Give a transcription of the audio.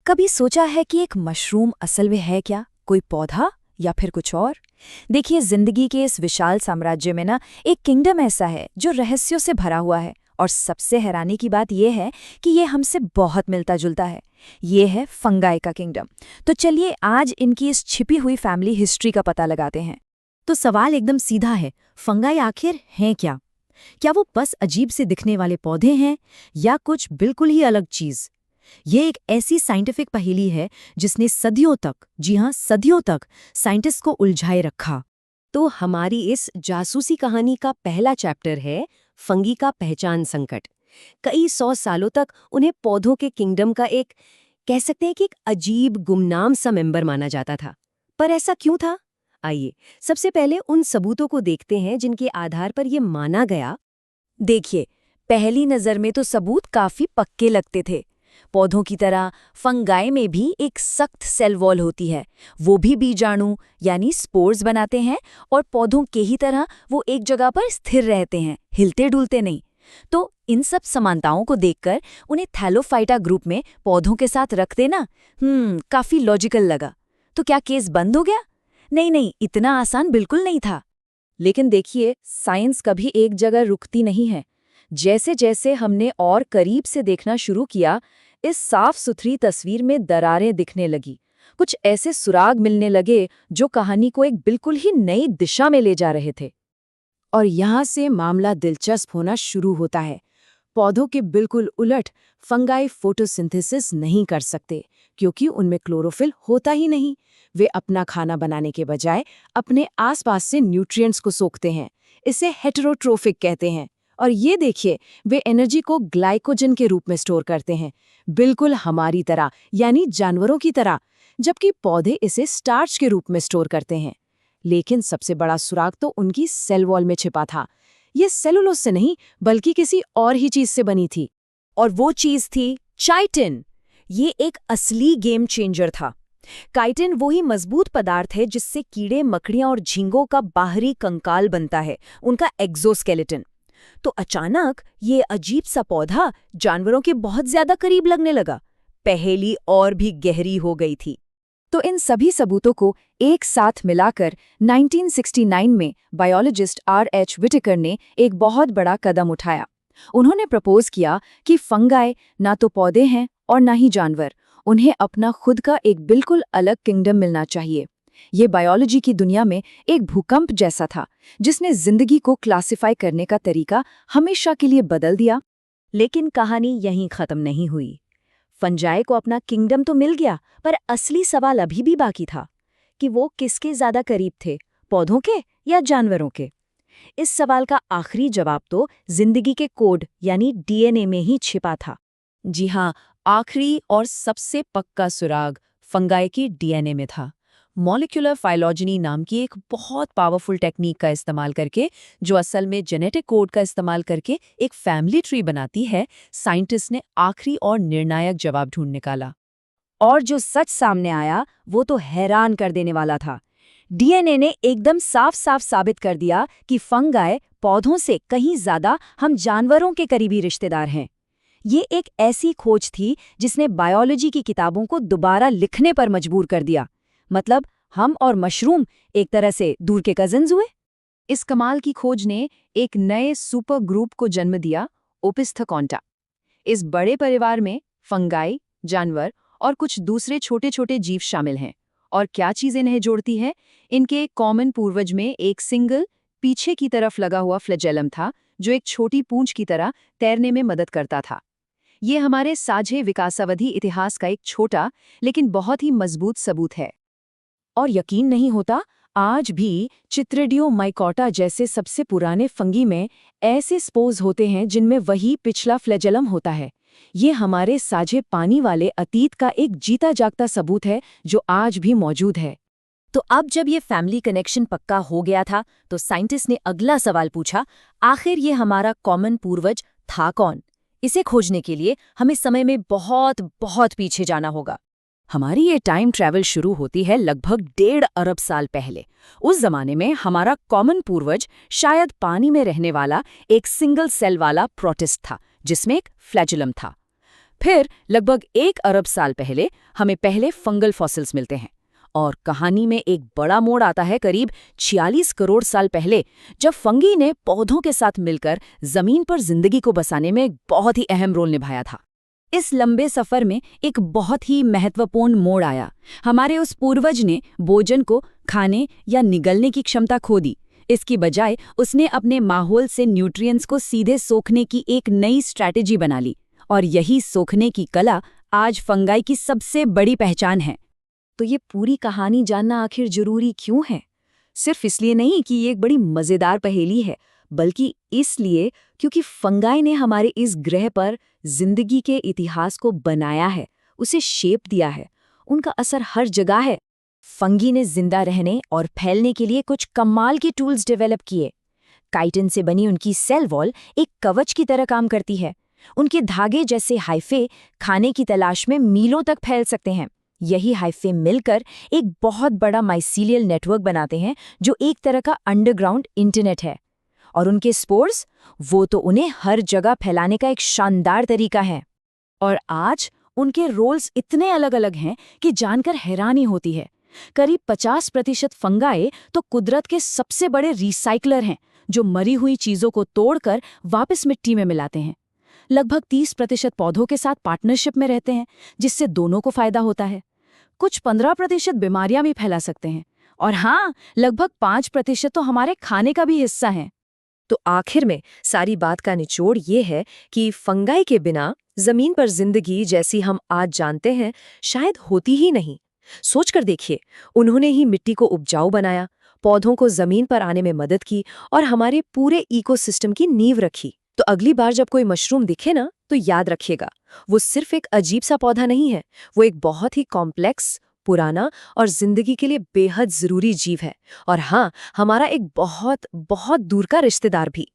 कभी सोचा है कि एक मशरूम असल में है क्या, कोई पौधा या फिर कुछ और? देखिए, जिंदगी के इस विशाल साम्राज्य में ना एक किंगडम ऐसा है जो रहस्यों से भरा हुआ है। और सबसे हैरानी की बात यह है कि ये हमसे बहुत मिलता जुलता है। ये है फंगाई का किंगडम। तो चलिए आज इनकी इस छिपी हुई फैमिली हिस्ट्री का पता लगाते हैं। तो सवाल एकदम सीधा है, फंगाई आखिर हैं क्या? क्या वो बस अजीब से दिखने वाले पौधे हैं या कुछ बिल्कुल ही अलग चीज? ये एक ऐसी साइंटिफिक पहेली है जिसने सदियों तक, जी हाँ सदियों तक, साइंटिस्ट को उलझाए रखा। तो हमारी इस जासूसी कहानी का पहला चैप्टर है फंगी का पहचान संकट। कई 100 सालों तक उन्हें पौधों के किंगडम का एक, कह सकते हैं कि एक अजीब गुमनाम सा मेंबर माना जाता था। पर ऐसा क्यों था? आइए सबसे पहले उन सबूतों को देखते हैं जिनके आधार पर यह माना गया। देखिए, पहली नज़र में तो सबूत काफी पक्के लगते थे। पौधों की तरह फंगाई में भी एक सख्त सेल वॉल होती है। वो भी बीजाणु यानी स्पोर्स बनाते हैं और पौधों के ही तरह वो एक जगह पर स्थिर रहते हैं, हिलते डुलते नहीं। तो इन सब समानताओं को देखकर उन्हें थैलोफाइटा ग्रुप में पौधों के साथ रख देना काफी लॉजिकल लगा। तो क्या केस बंद हो गया? नहीं, इतना आसान बिल्कुल नहीं था। लेकिन देखिए, साइंस कभी एक जगह रुकती नहीं है। जैसे जैसे हमने और करीब से देखना शुरू किया, इस साफ सुथरी तस्वीर में दरारें दिखने लगी। कुछ ऐसे सुराग मिलने लगे जो कहानी को एक बिल्कुल ही नई दिशा में ले जा रहे थे। और यहाँ से मामला दिलचस्प होना शुरू होता है। पौधों के बिल्कुल उलट फंगाई फोटोसिंथेसिस नहीं कर सकते क्योंकि उनमें क्लोरोफिल होता ही नहीं। वे अपना खाना बनाने के बजाय अपने आसपास से न्यूट्रिएंट्स को सोखते हैं। इसे हेटेरोट्रोफिक कहते हैं। और ये देखिए, वे एनर्जी को ग्लाइकोजन के रूप में स्टोर करते हैं, बिल्कुल हमारी तरह, यानी जानवरों की तरह। जबकि पौधे इसे स्टार्च के रूप में स्टोर करते हैं। लेकिन सबसे बड़ा सुराग तो उनकी सेल वॉल में छिपा था। ये सेलुलोज से नहीं बल्कि किसी और ही चीज से बनी थी। और वो चीज थी चाइटिन। ये एक असली गेम चेंजर था। काइटिन वही मजबूत पदार्थ है जिससे कीड़े, मकड़ियां और झींगों का बाहरी कंकाल बनता है, उनका एक्सोस्केलेटन। तो अचानक ये अजीब सा पौधा जानवरों के बहुत ज्यादा करीब लगने लगा। पहेली और भी गहरी हो गई थी। तो इन सभी सबूतों को एक साथ मिलाकर 1969 में बायोलॉजिस्ट R.H. विटेकर ने एक बहुत बड़ा कदम उठाया। उन्होंने प्रपोज किया कि फंगाई ना तो पौधे हैं और ना ही जानवर, उन्हें अपना खुद का एक बिल्कुल अलग किंगडम मिलना चाहिए। ये बायोलॉजी की दुनिया में एक भूकंप जैसा था जिसने जिंदगी को क्लासिफाई करने का तरीका हमेशा के लिए बदल दिया। लेकिन कहानी यहीं खत्म नहीं हुई। फंजाई को अपना किंगडम तो मिल गया, पर असली सवाल अभी भी बाकी था कि वो किसके ज्यादा करीब थे, पौधों के या जानवरों के। इस सवाल का आखिरी जवाब तो जिंदगी के कोड यानी DNA में ही छिपा था। जी हाँ, आखिरी और सबसे पक्का सुराग फंगाई की DNA में था। मॉलिक्यूलर फाइलोजेनी नाम की एक बहुत पावरफुल टेक्निक का इस्तेमाल करके, जो असल में जेनेटिक कोड का इस्तेमाल करके एक फैमिली ट्री बनाती है, साइंटिस्ट ने आखिरी और निर्णायक जवाब ढूंढ निकाला। और जो सच सामने आया वो तो हैरान कर देने वाला था। DNA ने एकदम साफ साफ साबित कर दिया कि फंगाई पौधों से कहीं ज्यादा हम जानवरों के करीबी रिश्तेदार हैं। ये एक ऐसी खोज थी जिसने बायोलॉजी की किताबों को दोबारा लिखने पर मजबूर कर दिया। मतलब हम और मशरूम एक तरह से दूर के कजिन्स हुए। इस कमाल की खोज ने एक नए सुपर ग्रुप को जन्म दिया, ओपिस्थोकॉन्टा। इस बड़े परिवार में फंगाई, जानवर और कुछ दूसरे छोटे छोटे जीव शामिल हैं। और क्या चीजें इन्हें जोड़ती हैं? इनके कॉमन पूर्वज में एक सिंगल पीछे की तरफ लगा हुआ फ्लैजेलम था जो एक छोटी पूंछ की तरह तैरने में मदद करता था। ये हमारे साझे विकासावधि इतिहास का एक छोटा लेकिन बहुत ही मजबूत सबूत है। और यकीन नहीं होता, आज भी चित्रिडियो माइकोटा जैसे सबसे पुराने फंगी में ऐसे स्पोर्स होते हैं जिनमें वही पिछला फ्लैजेलम होता है। ये हमारे साझे पानी वाले अतीत का एक जीता जागता सबूत है जो आज भी मौजूद है। तो अब जब ये फैमिली कनेक्शन पक्का हो गया था, तो साइंटिस्ट ने अगला सवाल पूछा, आखिर ये हमारा कॉमन पूर्वज था कौन? इसे खोजने के लिए हमें समय में बहुत बहुत पीछे जाना होगा। हमारी ये टाइम ट्रैवल शुरू होती है लगभग 1.5 अरब साल पहले। उस जमाने में हमारा कॉमन पूर्वज शायद पानी में रहने वाला एक सिंगल सेल वाला प्रोटिस्ट था जिसमें एक फ्लैजेलम था। फिर लगभग 1 अरब साल पहले हमें पहले फंगल फॉसिल्स मिलते हैं और कहानी में एक बड़ा मोड़ आता है करीब 46 करोड़ साल पहले, जब फंगी ने पौधों के साथ मिलकर जमीन पर जिंदगी को बसाने में एक बहुत ही अहम रोल निभाया था। इस लंबे सफर में एक बहुत ही महत्वपूर्ण मोड़ आया। हमारे उस पूर्वज ने भोजन को खाने या निगलने की क्षमता खो दी। इसकी बजाय उसने अपने माहौल से न्यूट्रिएंट्स को सीधे सोखने की एक नई स्ट्रैटेजी बना ली, और यही सोखने की कला आज फंगाई की सबसे बड़ी पहचान है। तो ये पूरी कहानी जानना आखिर जरूरी क्यों है? सिर्फ इसलिए नहीं कि ये एक बड़ी मजेदार पहेली है, बल्कि इसलिए क्योंकि फंगाई ने हमारे इस ग्रह पर जिंदगी के इतिहास को बनाया है, उसे शेप दिया है। उनका असर हर जगह है। फंगी ने जिंदा रहने और फैलने के लिए कुछ कमाल के टूल्स डेवलप किए। काइटिन से बनी उनकी सेल वॉल एक कवच की तरह काम करती है। उनके धागे जैसे हाइफे खाने की तलाश में मीलों तक फैल सकते हैं। यही हाइफे मिलकर एक बहुत बड़ा माइसीलियल नेटवर्क बनाते हैं, जो एक तरह का अंडरग्राउंड इंटरनेट है। और उनके स्पोर्स, वो तो उन्हें हर जगह फैलाने का एक शानदार तरीका है। और आज उनके रोल्स इतने अलग अलग हैं कि जानकर हैरानी होती है। करीब 50% फंगाई तो कुदरत के सबसे बड़े रिसाइकलर हैं, जो मरी हुई चीजों को तोड़कर वापस मिट्टी में मिलाते हैं। लगभग 30% पौधों के साथ पार्टनरशिप में रहते हैं, जिससे दोनों को फायदा होता है। कुछ 15% बीमारियां भी फैला सकते हैं। और हाँ, लगभग 5% तो हमारे खाने का भी हिस्सा है। तो आखिर में सारी बात का निचोड़ ये है कि फंगाई के बिना जमीन पर जिंदगी जैसी हम आज जानते हैं शायद होती ही नहीं। सोचकर देखिए, उन्होंने ही मिट्टी को उपजाऊ बनाया, पौधों को जमीन पर आने में मदद की और हमारे पूरे इकोसिस्टम की नींव रखी। तो अगली बार जब कोई मशरूम दिखे ना, तो याद रखिएगा, वो सिर्फ एक अजीब सा पौधा नहीं है, वो एक बहुत ही कॉम्प्लेक्स, पुराना और जिंदगी के लिए बेहद जरूरी जीव है। और हाँ, हमारा एक बहुत बहुत दूर का रिश्तेदार भी।